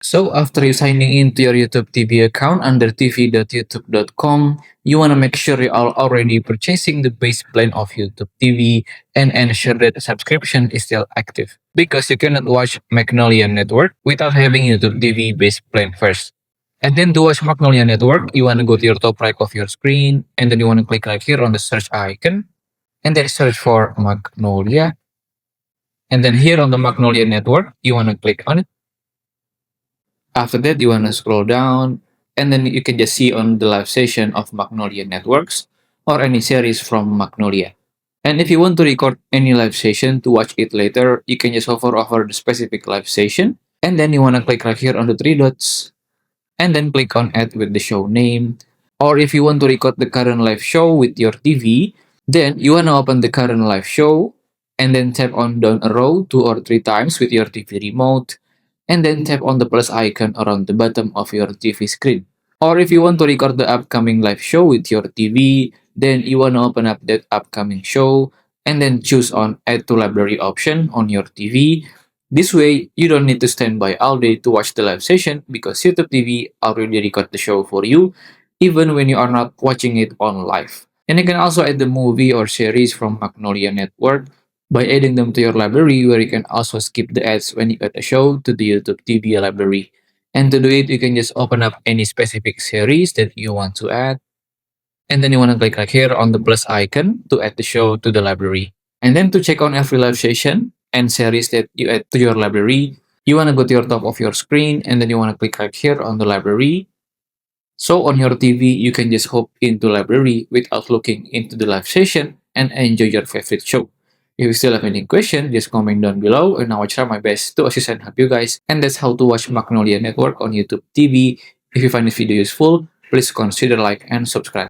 So after you signing into your YouTube TV account under tv.youtube.com, you want to make sure you are already purchasing the base plan of YouTube TV and ensure that the subscription is still active. Because you cannot watch Magnolia Network without having YouTube TV base plan first. And then to watch Magnolia Network, you want to go to your top right of your screen and then you want to click right here on the search icon and then search for Magnolia. And then here on the Magnolia Network, you want to click on it. After that, you want to scroll down, and then you can just see on the live session of Magnolia Networks or any series from Magnolia. And if you want to record any live session to watch it later, you can just hover over the specific live session, and then you want to click right here on the three dots, and then click on Add with the show name. Or if you want to record the current live show with your TV, then you want to open the current live show, and then tap on down arrow 2 or 3 times with your TV remote, and then tap on the plus icon around the bottom of your TV screen. Or if you want to record the upcoming live show with your TV, then you want to open up that upcoming show and then choose on Add to Library option on your TV. This way, you don't need to stand by all day to watch the live session because YouTube TV already record the show for you, even when you are not watching it on live. And you can also add the movie or series from Magnolia Network by adding them to your library, where you can also skip the ads when you add a show to the YouTube TV library. And to do it, you can just open up any specific series that you want to add. And then you want to click right here on the plus icon to add the show to the library. And then to check on every live session and series that you add to your library, you want to go to your top of your screen and then you want to click right here on the library. So on your TV, you can just hop into library without looking into the live session and enjoy your favorite show. If you still have any question, just comment down below and I will try my best to assist and help you guys. And that's how to watch Magnolia Network on YouTube TV. If you find this video useful, please consider like and subscribe.